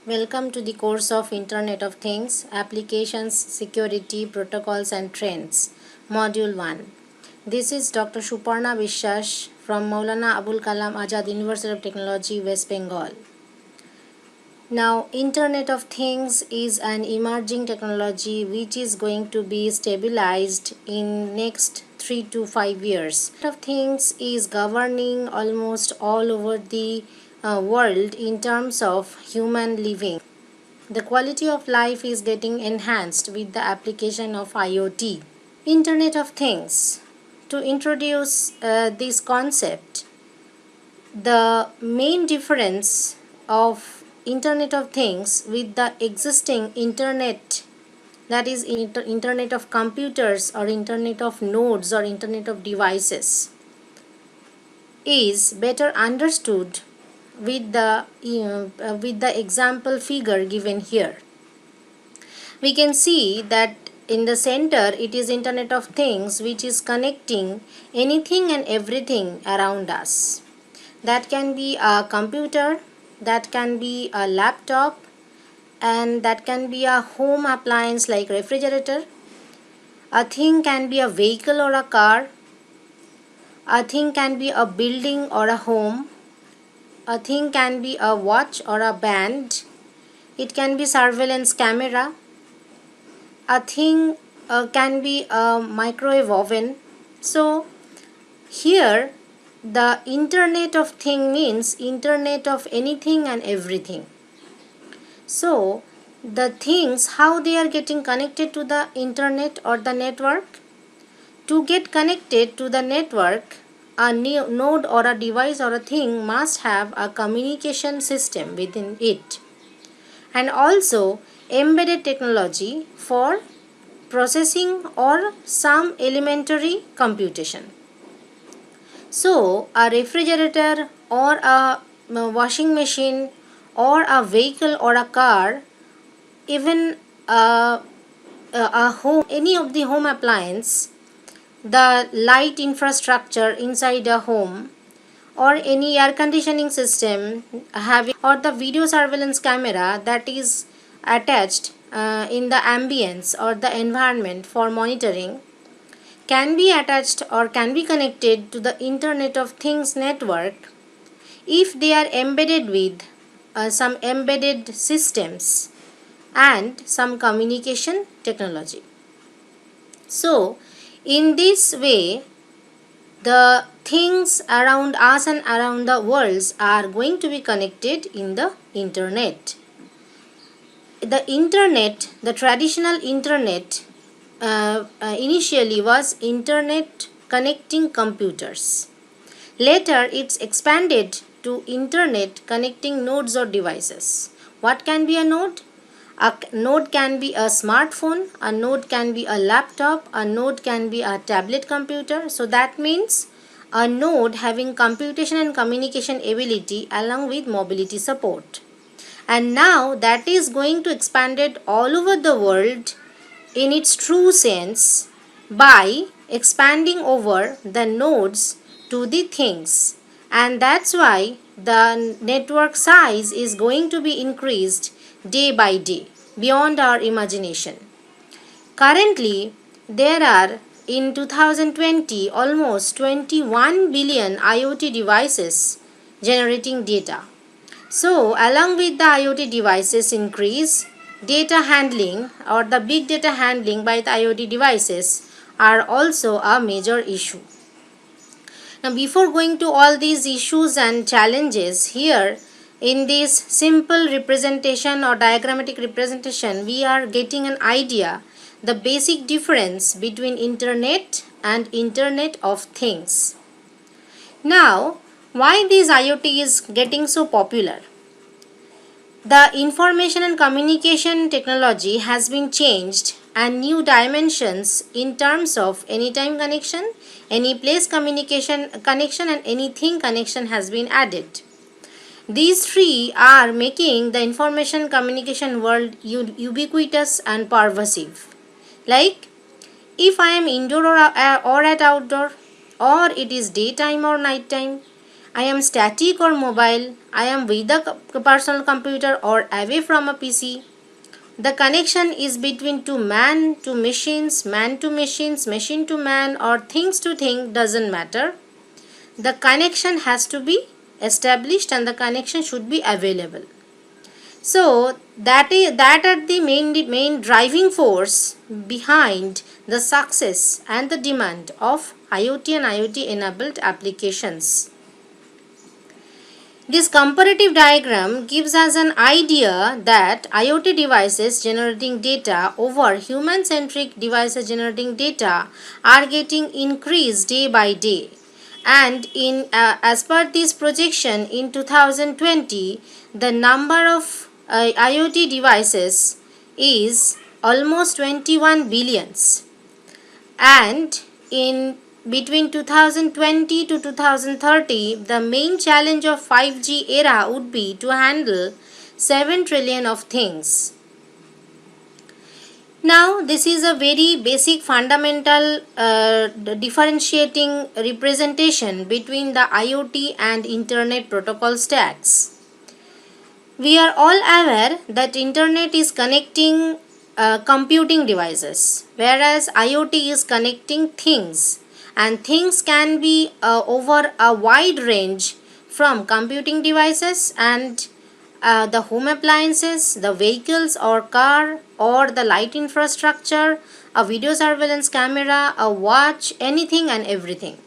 Welcome to the course of Internet of Things, Applications, Security, Protocols and Trends, Module 1. This is Dr. Suparna Vishwas from Maulana Abul Kalam Azad University of Technology, West Bengal. Now, Internet of Things is an emerging technology which is going to be stabilized in next 3 to 5 years. Internet of Things is governing almost all over the world in terms of human living. The quality of life is getting enhanced with the application of IoT. Internet of Things. To introduce this concept, the main difference of Internet of Things with the existing Internet, that is Internet of computers or Internet of nodes or Internet of devices, is better understood with the example figure given here. We can see that in the center it is Internet of Things, which is connecting anything and everything around us. That can be a computer, that can be a laptop, and that can be a home appliance like refrigerator. A thing can be a vehicle or a car. A thing can be a building or a home. A thing can be a watch or a band. It can be surveillance camera. A thing can be a microwave oven. So here the Internet of Thing means Internet of anything and everything. So the things, how they are getting connected to the Internet or the network? To get connected to the network, a node or a device or a thing must have a communication system within it, and also embedded technology for processing or some elementary computation. So a refrigerator or a washing machine or a vehicle or a car, even a home, any of the home appliance, the light infrastructure inside a home, or any air conditioning system having, or the video surveillance camera that is attached in the ambience or the environment for monitoring, can be attached or can be connected to the Internet of Things network if they are embedded with some embedded systems and some communication technology. So in this way, the things around us and around the world are going to be connected in the Internet. The Internet, the traditional Internet, initially was Internet connecting computers. Later it's expanded to Internet connecting nodes or devices. What can be a node? A node can be a smartphone, a node can be a laptop, a node can be a tablet computer. So that means a node having computation and communication ability along with mobility support. And now that is going to expand it all over the world in its true sense by expanding over the nodes to the things. And that's why the network size is going to be increased day by day beyond our imagination. Currently, there are in 2020 almost 21 billion IoT devices generating data. So, along with the IoT devices increase, data handling or the big data handling by the IoT devices are also a major issue. Now, before going to all these issues and challenges, here in this simple representation or diagrammatic representation, we are getting an idea the basic difference between Internet and Internet of Things. Now, why this IoT is getting so popular? The information and communication technology has been changed and new dimensions in terms of anytime connection, any place communication connection and anything connection has been added. These three are making the information communication world ubiquitous and pervasive. Like if I am indoor or at outdoor, or it is daytime or nighttime, I am static or mobile, I am with a personal computer or away from a PC. The connection is between two man to machines, machine to man, or things to thing, doesn't matter. The connection has to be established and the connection should be available. So that are the main driving force behind the success and the demand of IoT and IoT enabled applications. This comparative diagram gives us an idea that IoT devices generating data over human-centric devices generating data are getting increased day by day. And as per this projection in 2020, the number of IoT devices is almost 21 billions. And in between 2020 to 2030, the main challenge of 5G era would be to handle 7 trillion of things. Now, this is a very basic fundamental differentiating representation between the IoT and Internet protocol stacks. We are all aware that Internet is connecting computing devices, whereas IoT is connecting things, and things can be over a wide range from computing devices and the home appliances, the vehicles or car or the light infrastructure, a video surveillance camera, a watch, anything and everything.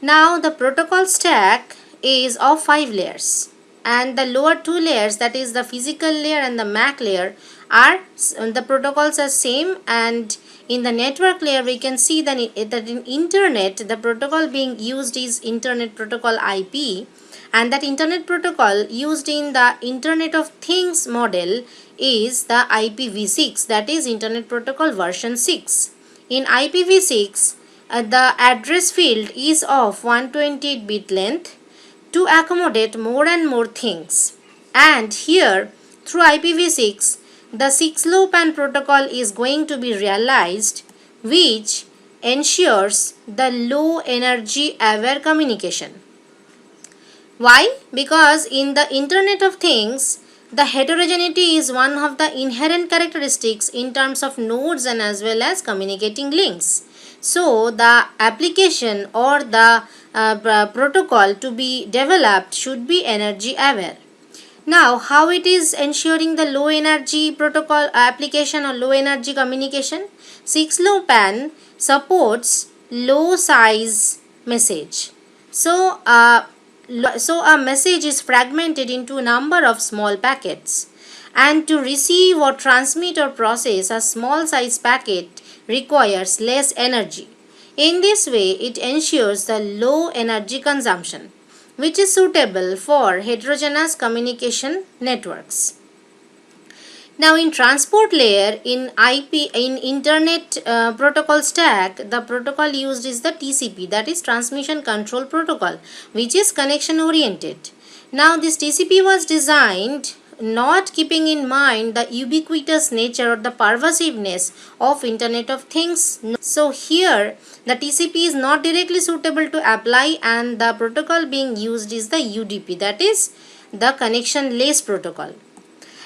Now the protocol stack is of 5 layers, and the lower 2 layers, that is the physical layer and the MAC layer, are the protocols are same. And in the network layer we can see that in internet the protocol being used is Internet Protocol IP, and that Internet protocol used in the Internet of Things model is the IPv6, that is Internet Protocol version 6. In IPv6 the address field is of 128-bit length to accommodate more and more things, and here through IPv6 the 6LoWPAN protocol is going to be realized, which ensures the low energy aware communication. Why? Because in the Internet of Things, the heterogeneity is one of the inherent characteristics in terms of nodes and as well as communicating links. So the application or the protocol to be developed should be energy aware. Now, how it is ensuring the low energy protocol application or low energy communication? 6LoWPAN supports low size message. So a message is fragmented into a number of small packets, and to receive or transmit or process a small size packet requires less energy. In this way, it ensures the low energy consumption, which is suitable for heterogeneous communication networks. Now in transport layer in Internet protocol stack, the protocol used is the TCP, that is Transmission Control Protocol, which is connection oriented. Now this TCP was designed not keeping in mind the ubiquitous nature or the pervasiveness of Internet of Things. So here the TCP is not directly suitable to apply, and the protocol being used is the UDP, that is the connection less protocol.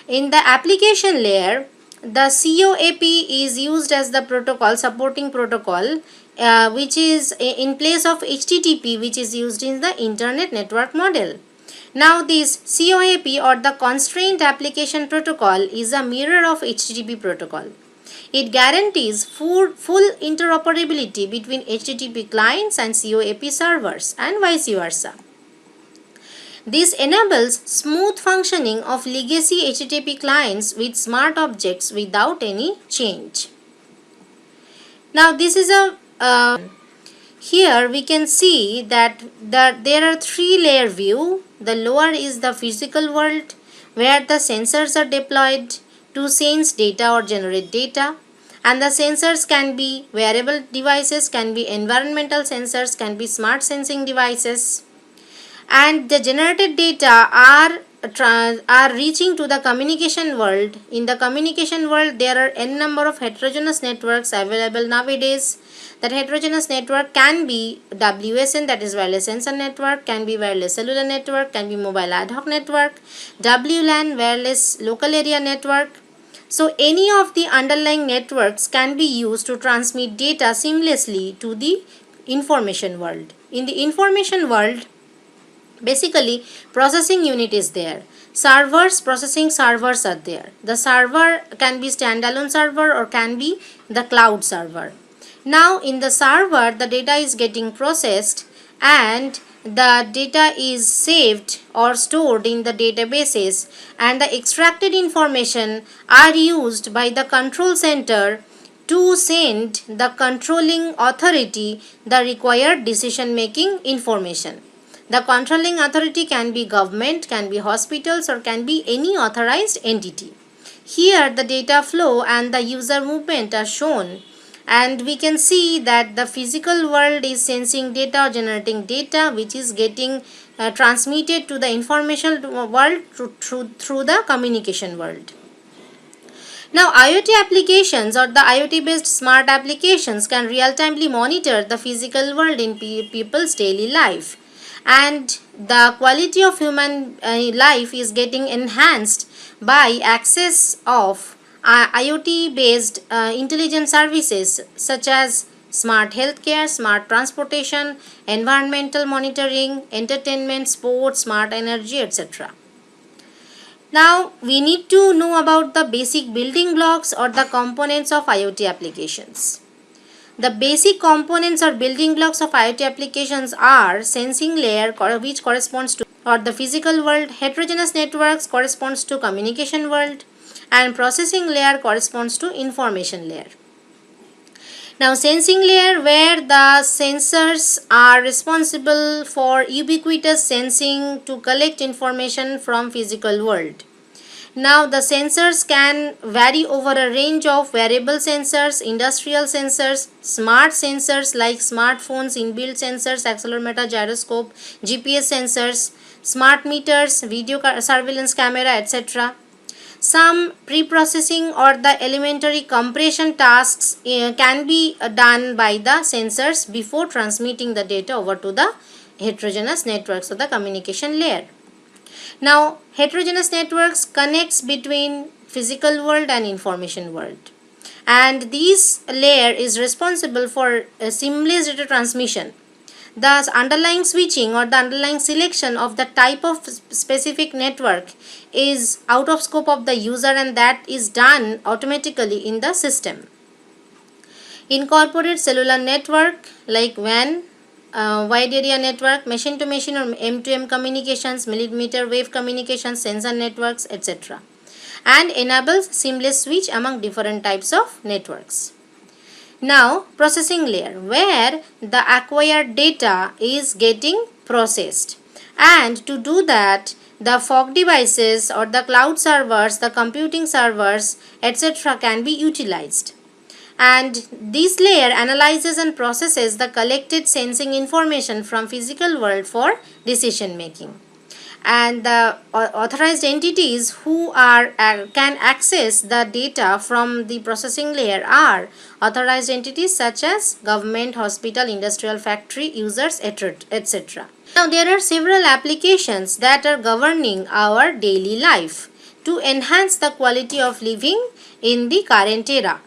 In the application layer, the COAP is used as the protocol supporting protocol which is in place of HTTP, which is used in the Internet network model. Now this COAP or the Constraint Application Protocol is a mirror of HTTP protocol. It guarantees full interoperability between HTTP clients and COAP servers and vice versa. This enables smooth functioning of legacy HTTP clients with smart objects without any change. Now this is here we can see that there are 3-layer view. The lower is the physical world where the sensors are deployed to sense data or generate data, and the sensors can be wearable devices, can be environmental sensors, can be smart sensing devices, and the generated data are are reaching to the communication world. In the communication world, there are n number of heterogeneous networks available nowadays. That heterogeneous network can be WSN, that is wireless sensor network, can be wireless cellular network, can be mobile ad hoc network, WLAN, wireless local area network. So any of the underlying networks can be used to transmit data seamlessly to the information world. In the information world, basically processing unit is there, processing servers are there. The server can be standalone server or can be the cloud server. Now in the server, the data is getting processed and the data is saved or stored in the databases, and the extracted information are used by the control center to send the controlling authority the required decision making information. The controlling authority can be government, can be hospitals, or can be any authorized entity. Here the data flow and the user movement are shown, and we can see that the physical world is sensing data or generating data which is getting transmitted to the information world through the communication world. Now, IoT applications or the IoT based smart applications can real-timely monitor the physical world in people's daily life, and the quality of human life is getting enhanced by access of IoT based intelligent services such as smart healthcare, smart transportation, environmental monitoring, entertainment, sports, smart energy, etc. Now we need to know about the basic building blocks or the components of IoT applications. The basic components or building blocks of IoT applications are sensing layer, which corresponds to or the physical world, heterogeneous networks corresponds to communication world, and processing layer corresponds to information layer. Now sensing layer, where the sensors are responsible for ubiquitous sensing to collect information from physical world. Now the sensors can vary over a range of wearable sensors, industrial sensors, smart sensors like smartphones, inbuilt sensors, accelerometer, gyroscope, GPS sensors, smart meters, video surveillance camera, etc. Some pre-processing or the elementary compression tasks can be done by the sensors before transmitting the data over to the heterogeneous networks or the communication layer. Now, heterogeneous networks connects between physical world and information world, and this layer is responsible for seamless data transmission. Thus, underlying switching or the underlying selection of the type of specific network is out of scope of the user, and that is done automatically in the system. Incorporate cellular network like WAN, wide area network, machine to machine or M2M communications, millimeter wave communications, sensor networks, etc. and enables seamless switch among different types of networks. Now, processing layer, where the acquired data is getting processed, and to do that the fog devices or the cloud servers, the computing servers, etc. can be utilized. And this layer analyzes and processes the collected sensing information from physical world for decision making. And the authorized entities who can access the data from the processing layer are authorized entities such as government, hospital, industrial factory, users, etc. Now there are several applications that are governing our daily life to enhance the quality of living in the current era.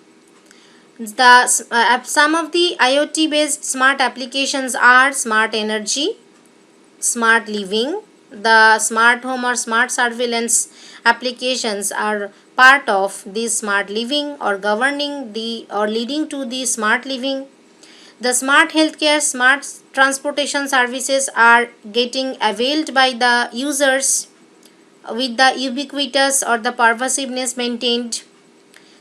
Some of the IoT based smart applications are smart energy, smart living. The smart home or smart surveillance applications are part of the smart living or governing the or leading to the smart living. The smart healthcare, smart transportation services are getting availed by the users with the ubiquitous or the pervasiveness maintained.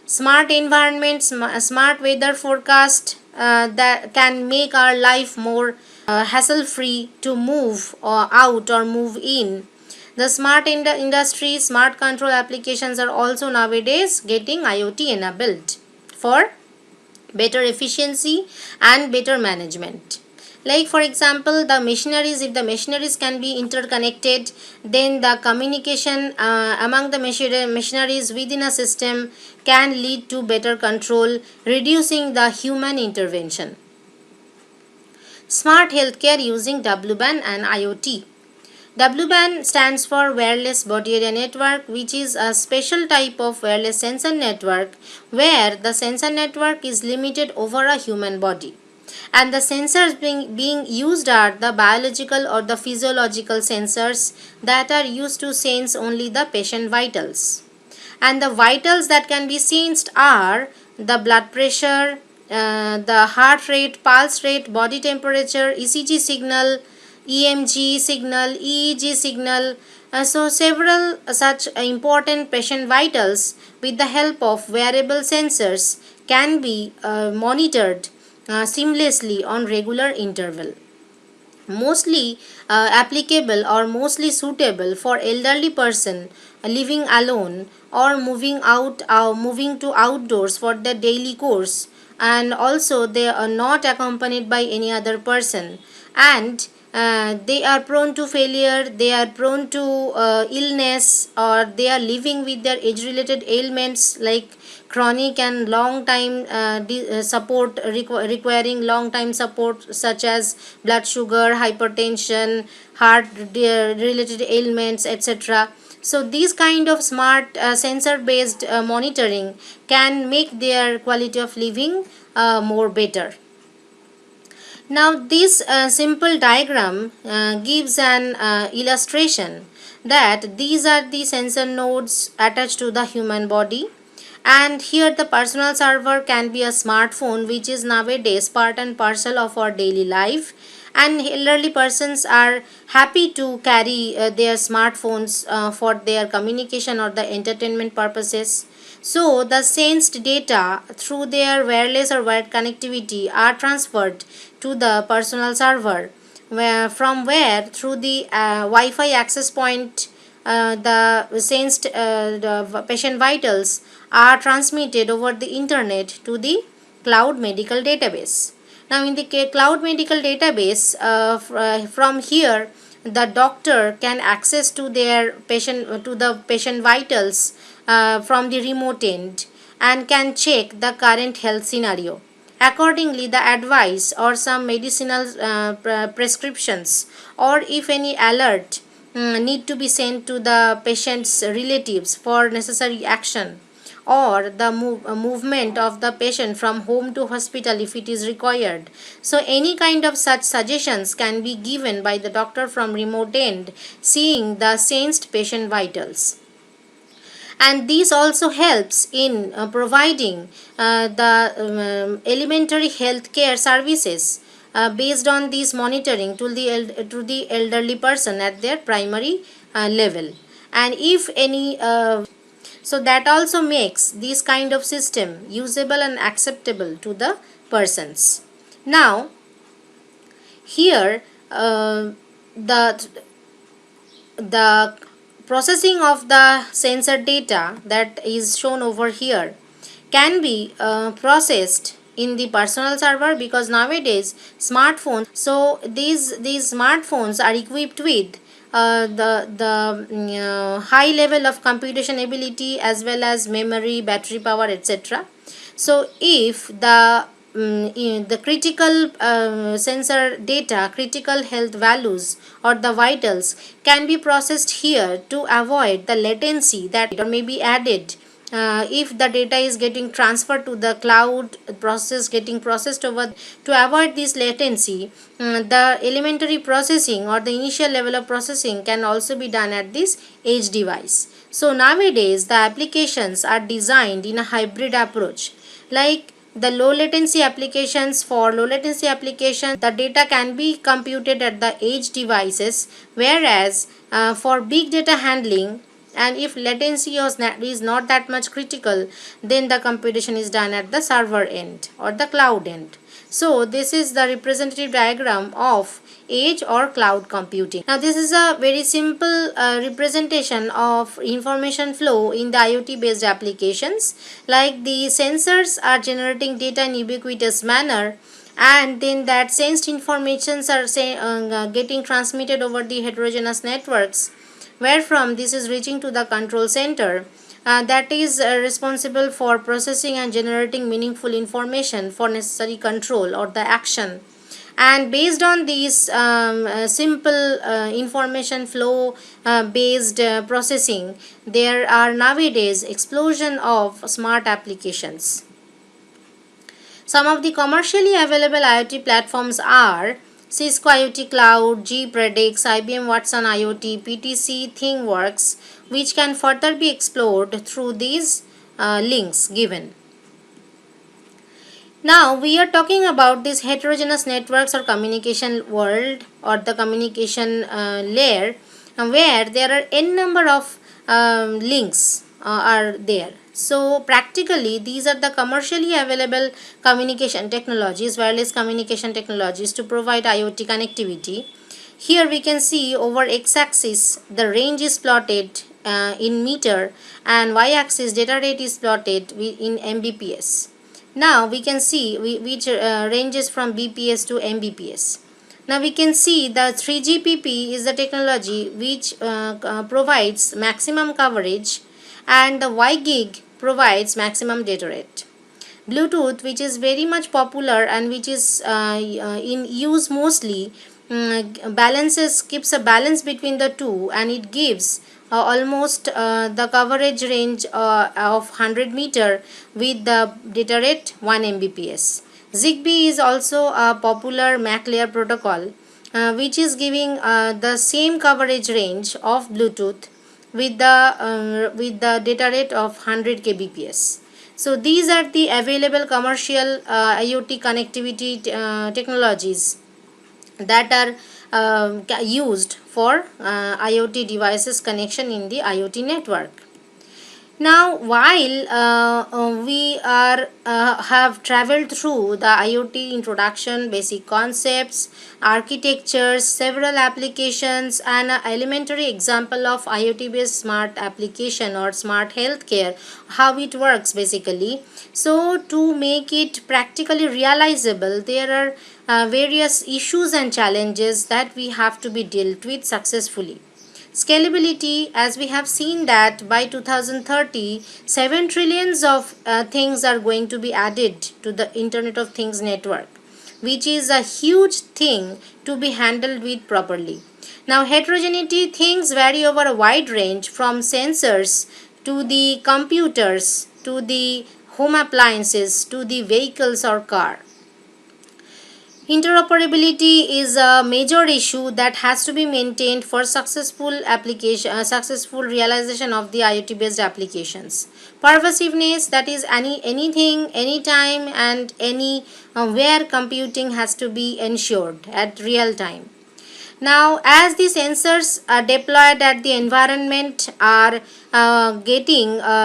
Smart environment, smart weather forecast that can make our life more hassle free to move out or move in. The smart industry, smart control applications are also nowadays getting IoT enabled for better efficiency and better management. Like for example, the machineries, if the machineries can be interconnected, then the communication among the machineries within a system can lead to better control, reducing the human intervention. Smart healthcare using WBAN and IoT. WBAN stands for Wireless Body Area Network, which is a special type of wireless sensor network where the sensor network is limited over a human body. And the sensors being used are the biological or the physiological sensors that are used to sense only the patient vitals. And the vitals that can be sensed are the blood pressure, the heart rate, pulse rate, body temperature, ECG signal, EMG signal, EEG signal. So several such important patient vitals with the help of wearable sensors can be monitored seamlessly on regular interval. Mostly applicable or mostly suitable for elderly person living alone or moving to outdoors for the daily course, and also they are not accompanied by any other person, and they are prone to failure, they are prone to illness, or they are living with their age related ailments like chronic and long time requiring long time support, such as blood sugar, hypertension, heart related ailments, etc. So these kind of smart sensor based monitoring can make their quality of living more better. Now this simple diagram gives an illustration that these are the sensor nodes attached to the human body, and here the personal server can be a smartphone, which is nowadays part and parcel of our daily life, and elderly persons are happy to carry their smartphones for their communication or the entertainment purposes. So the sensed data through their wireless or wired connectivity are transferred to the personal server, where through the Wi-Fi access point the sensed the patient vitals are transmitted over the internet to the cloud medical database. Now in the cloud medical database, from here the doctor can access to their patient to the patient vitals from the remote end, and can check the current health scenario. Accordingly, the advice or some medicinal prescriptions, or if any alert need to be sent to the patient's relatives for necessary action, or the movement of the patient from home to hospital if it is required. So any kind of such suggestions can be given by the doctor from remote end, seeing the sensed patient vitals. And this also helps in providing the elementary health care services based on this monitoring to the elderly person at their primary level. And if any so that also makes this kind of system usable and acceptable to the persons. Now here the processing of the sensor data that is shown over here can be processed in the personal server, because nowadays smartphones, so these smartphones are equipped with the high level of computation ability as well as memory, battery power, etc. So if the critical sensor data, critical health values or the vitals can be processed here to avoid the latency that or may be added if the data is getting transferred to the cloud process, getting processed over, to avoid this latency, the elementary processing or the initial level of processing can also be done at this edge device. So nowadays the applications are designed in a hybrid approach, like the low latency applications. For low latency applications, the data can be computed at the edge devices, whereas for big data handling, and if latency is not that much critical, then the computation is done at the server end or the cloud end. So this is the representative diagram of edge or cloud computing. Now this is a very simple representation of information flow in the IoT based applications, like the sensors are generating data in ubiquitous manner, and then that sensed informations are getting transmitted over the heterogeneous networks, where from this is reaching to the control center that is responsible for processing and generating meaningful information for necessary control or the action. And based on these simple information flow based processing, there are nowadays explosion of smart applications. Some of the commercially available IoT platforms are Cisco IoT Cloud, gPredix, IBM Watson IoT, PTC ThingWorks, which can further be explored through these links given. Now we are talking about these heterogeneous networks or communication world or the communication layer, where there are n number of links are there. So practically these are the commercially available communication technologies, wireless communication technologies to provide IoT connectivity. Here we can see over x-axis the range is plotted in meter, and y-axis data rate is plotted in Mbps. Now we can see which ranges from BPS to Mbps. Now we can see the 3GPP is the technology which provides maximum coverage, and the WiGig provides maximum data rate. Bluetooth, which is very much popular and which is in use mostly, keeps a balance between the two, and it gives almost the coverage range of 100 meter with the data rate 1 Mbps. Zigbee is also a popular MAC layer protocol which is giving the same coverage range of Bluetooth with the data rate of 100 kbps. So these are the available commercial IoT connectivity technologies that are used for IoT devices connection in the IoT network. Now, while we are have traveled through the IoT introduction, basic concepts, architectures, several applications, and an elementary example of IoT based smart application or smart healthcare, how it works basically. So to make it practically realizable, there are various issues and challenges that we have to be dealt with successfully. Scalability, as we have seen that by 2030, 7 trillions of things are going to be added to the Internet of Things network, which is a huge thing to be handled with properly. Now, heterogeneity things vary over a wide range from sensors to the computers to the home appliances to the vehicles or car. Interoperability is a major issue that has to be maintained for successful realization of the IoT based applications. Pervasiveness, that is anything, anytime, and any where computing has to be ensured at real time. Now, as the sensors are deployed at the environment are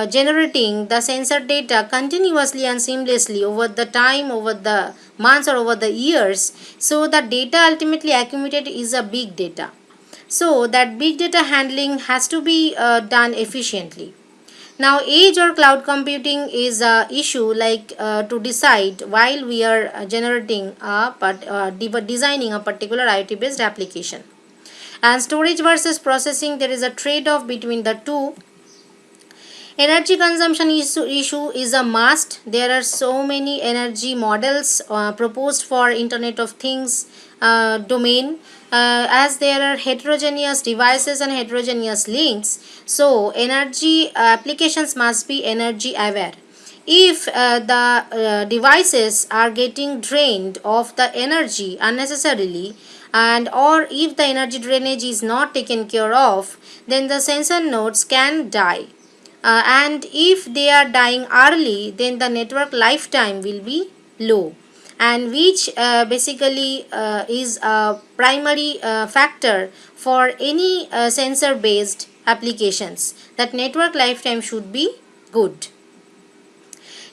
generating the sensor data continuously and seamlessly over the time, over the months or over the years, so the data ultimately accumulated is a big data. So that big data handling has to be done efficiently. Now, edge or cloud computing is a issue to decide while we are designing a particular IoT based application. And storage versus processing, there is a trade-off between the two. Energy consumption issue is a must. There are so many energy models proposed for Internet of Things domain, as there are heterogeneous devices and heterogeneous links. So energy applications must be energy aware. If the devices are getting drained of the energy unnecessarily, and or if the energy drainage is not taken care of, then the sensor nodes can die. And if they are dying early, then the network lifetime will be low, and which basically is a primary factor for any sensor based applications, that network lifetime should be good.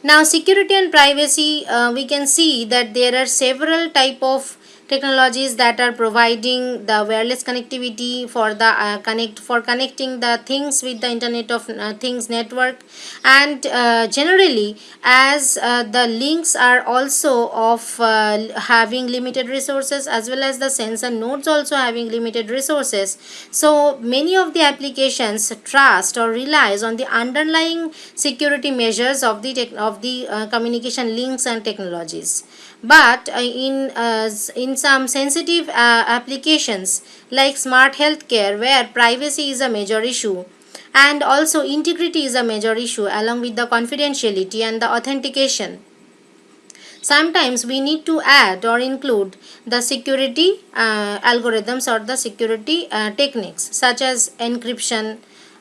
Now, security and privacy, we can see that there are several type of technologies that are providing the wireless connectivity for the connecting the things with the internet of things network. And generally, as the links are also of having limited resources, as well as the sensor nodes also having limited resources, so many of the applications trust or relies on the underlying security measures of the communication links and technologies. But in some sensitive applications like smart healthcare, where privacy is a major issue and also integrity is a major issue, along with the confidentiality and the authentication, sometimes we need to add or include the security algorithms or the security techniques such as encryption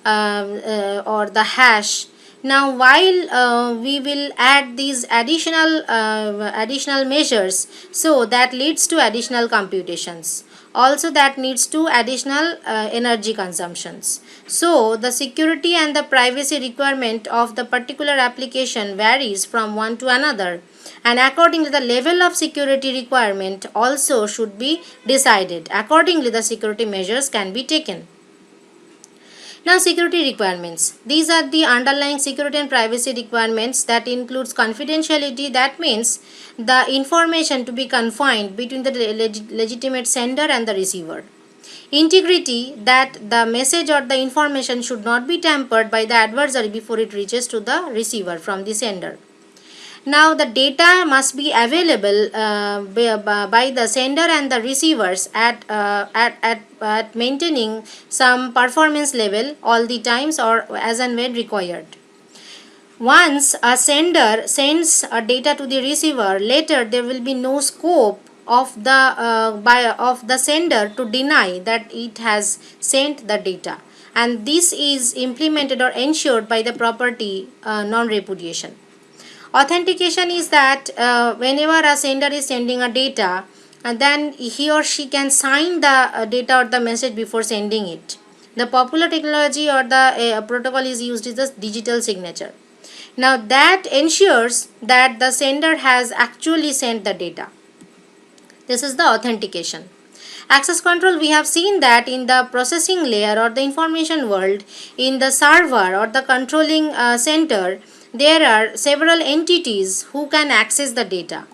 or the hash. Now, while we will add these additional measures, so that leads to additional computations. Also, that needs to additional energy consumptions. So, the security and the privacy requirement of the particular application varies from one to another, and accordingly the level of security requirement also should be decided. Accordingly, the security measures can be taken. Now, security requirements. These are the underlying security and privacy requirements that includes confidentiality. That means the information to be confined between the legitimate sender and the receiver. Integrity, that the message or the information should not be tampered by the adversary before it reaches to the receiver from the sender. Now, the data must be available by the sender and the receivers at maintaining some performance level all the times or as and when required. Once a sender sends a data to the receiver, later there will be no scope of the sender to deny that it has sent the data, and this is implemented or ensured by the property non-repudiation. Authentication is that whenever a sender is sending a data, then he or she can sign the data or the message before sending it. The popular technology or the protocol is used is the digital signature. Now, that ensures that the sender has actually sent the data. This is the authentication. Access control, we have seen that in the processing layer or the information world, in the server or the controlling center, there are several entities who can access the data.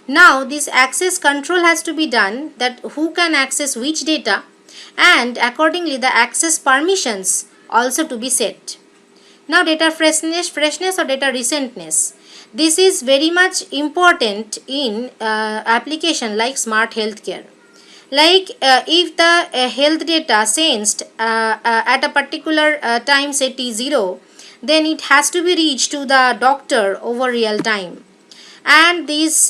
Now, this access control has to be done, that who can access which data, and accordingly the access permissions also to be set. Now, data freshness or data recentness. This is very much important in application like smart healthcare. Like if the health data sensed at a particular time, say T0, then it has to be reached to the doctor over real time, and this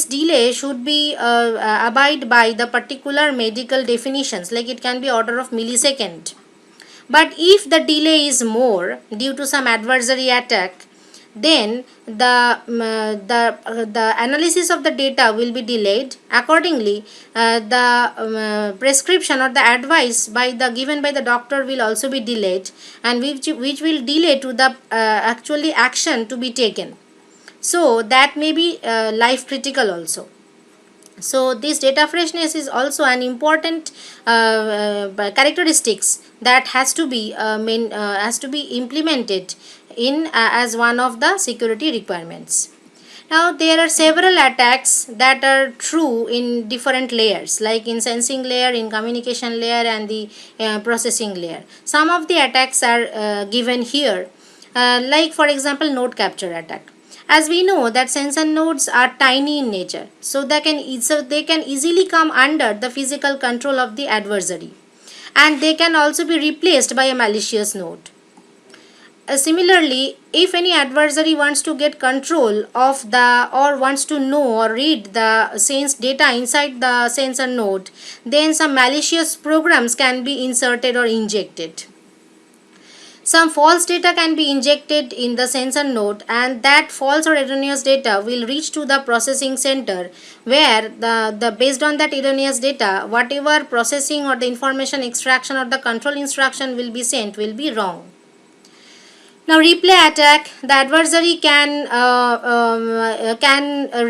delay should be abide by the particular medical definitions, like it can be order of millisecond. But if the delay is more due to some adversary attack, then the analysis of the data will be delayed. Accordingly, the prescription or the advice given by the doctor will also be delayed, and which will delay to the actually action to be taken. So that may be life critical also. So this data freshness is also an important characteristics that has to be implemented in as one of the security requirements. Now, there are several attacks that are true in different layers, like in sensing layer, in communication layer, and the processing layer. Some of the attacks are given here, like for example node capture attack. As we know that sensor nodes are tiny in nature, so they can easily come under the physical control of the adversary, and they can also be replaced by a malicious node. Similarly, if any adversary wants to get control of or wants to know or read the sensed data inside the sensor node, then some malicious programs can be inserted or injected. Some false data can be injected in the sensor node, and that false or erroneous data will reach to the processing center, where based on that erroneous data, whatever processing or the information extraction or the control instruction will be sent will be wrong. Now, replay attack. The adversary can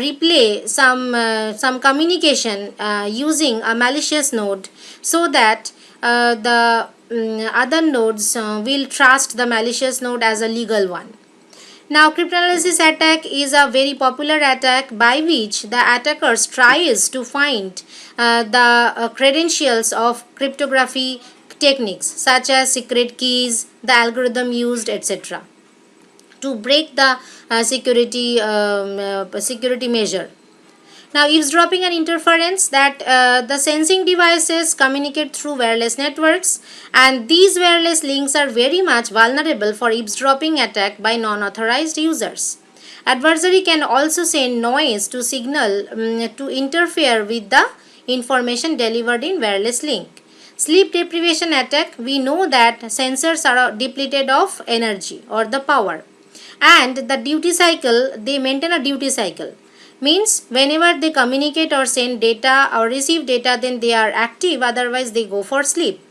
replay some communication using a malicious node, so that the other nodes will trust the malicious node as a legal one. Now, cryptanalysis attack is a very popular attack by which the attackers tries to find the credentials of cryptography techniques such as secret keys, the algorithm used, etc., to break the security measure. Now, eavesdropping and interference, that the sensing devices communicate through wireless networks, and these wireless links are very much vulnerable for eavesdropping attack by non-authorized users. Adversary can also send noise to signal to interfere with the information delivered in wireless link. Sleep deprivation attack, we know that sensors are depleted of energy or the power, and the duty cycle, they maintain a duty cycle, means whenever they communicate or send data or receive data, then they are active, otherwise they go for sleep.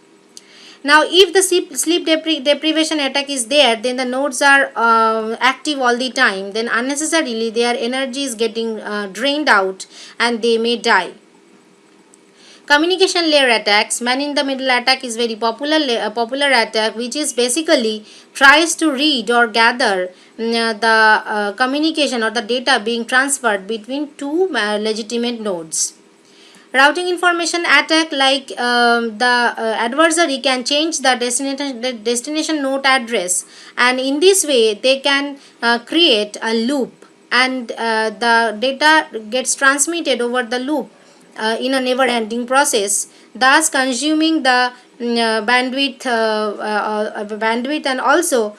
Now, if the sleep deprivation attack is there, then the nodes are active all the time, then unnecessarily their energy is getting drained out and they may die. Communication layer attacks. Man in the middle attack is very popular attack, which is basically tries to read or gather the communication or the data being transferred between two legitimate nodes. Routing information attack, like the adversary can change the destination node address, and in this way they can create a loop, and the data gets transmitted over the loop in a never ending process, thus consuming the bandwidth and also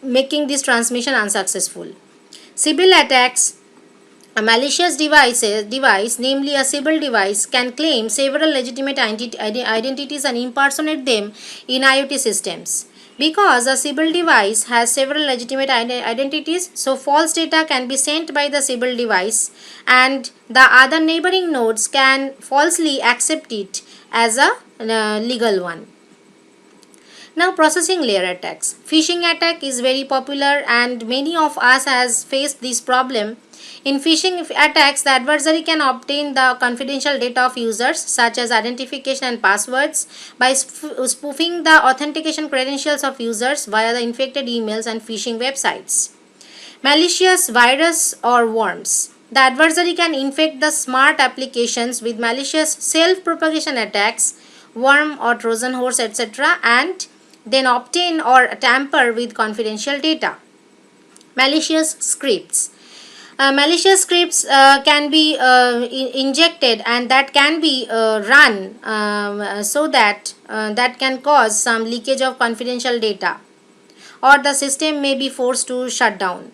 making this transmission unsuccessful. Sybil attacks. A malicious device, namely a Sybil device, can claim several legitimate identities and impersonate them in IoT systems. Because a Sybil device has several legitimate identities, so false data can be sent by the Sybil device, and the other neighboring nodes can falsely accept it as a legal one. Now, processing layer attacks. Phishing attack is very popular, and many of us has faced this problem. In phishing attacks, the adversary can obtain the confidential data of users such as identification and passwords by spoofing the authentication credentials of users via the infected emails and phishing websites. Malicious virus or worms. The adversary can infect the smart applications with malicious self-propagation attacks, worm or Trojan horse, etc., and then obtain or tamper with confidential data. Malicious scripts. Malicious scripts can be injected, and that can be run so that that can cause some leakage of confidential data, or the system may be forced to shut down.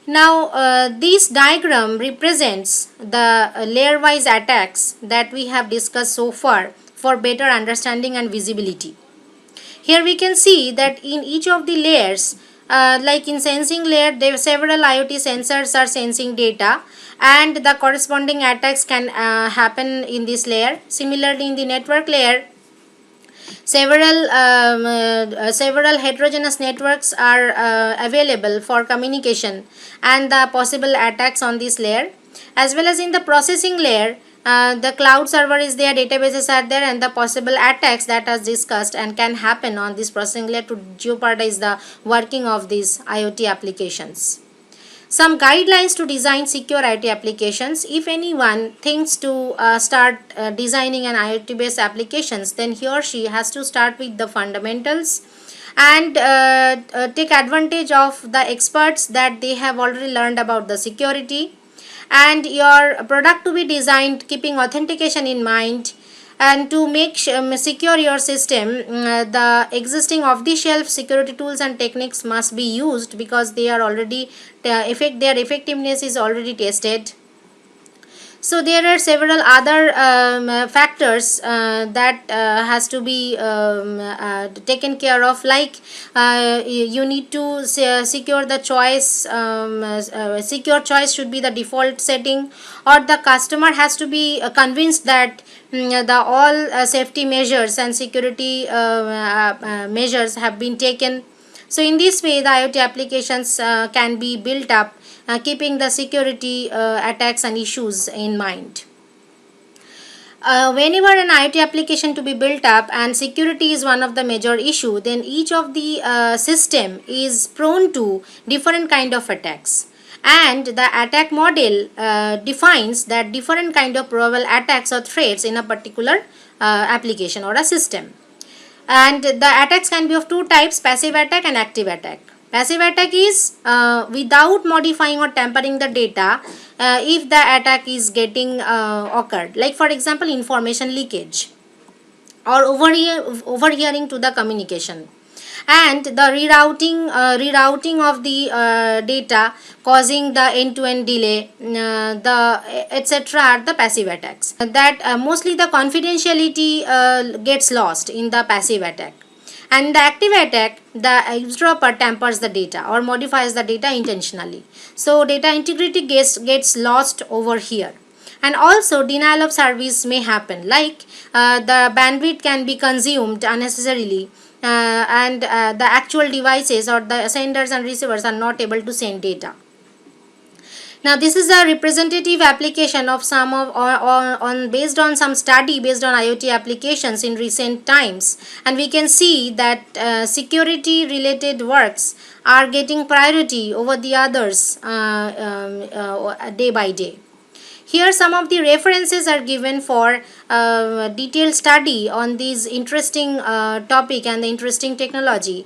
Now, this diagram represents the layer-wise attacks that we have discussed so far for better understanding and visibility. Here we can see that in each of the layers, like in sensing layer, there several IoT sensors are sensing data, and the corresponding attacks can happen in this layer. Similarly, in the network layer, several heterogeneous networks are available for communication and the possible attacks on this layer. As well as in the processing layer, the cloud server is there, databases are there, and the possible attacks that are discussed and can happen on this processing layer to jeopardize the working of these IoT applications. Some guidelines to design secure IoT applications. If anyone thinks to start designing an IoT based applications, then he or she has to start with the fundamentals and take advantage of the experts that they have already learned about the security, and your product to be designed keeping authentication in mind, and to make secure your system, the existing off-the-shelf security tools and techniques must be used, because they are already their effectiveness is already tested. So there are several other factors that has to be taken care of, like you need to secure the choice. Secure choice should be the default setting, or the customer has to be convinced that the all safety measures and security measures have been taken. So in this way, the IoT applications can be built up, keeping the security attacks and issues in mind. Whenever an IoT application to be built up and security is one of the major issue, then each of the system is prone to different kind of attacks, and the attack model defines that different kind of probable attacks or threats in a particular application or a system. And the attacks can be of two types: passive attack and active attack. Passive attack is without modifying or tampering the data, if the attack is getting occurred, like for example information leakage or overhearing to the communication, and the rerouting of the data causing the end-to-end delay, the etc. are the passive attacks. That mostly the confidentiality gets lost in the passive attack. And the active attack, the eavesdropper tampers the data or modifies the data intentionally, so data integrity gets lost over here. And also denial of service may happen, like the bandwidth can be consumed unnecessarily, and the actual devices or the senders and receivers are not able to send data. Now this is a representative application of some of on based on some study based on IoT applications in recent times, and we can see that security related works are getting priority over the others day by day. Here some of the references are given for detailed study on this interesting topic and the interesting technology,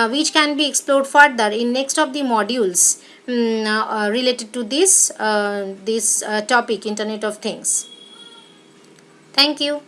which can be explored further in next of the modules related to this topic, Internet of Things. Thank you.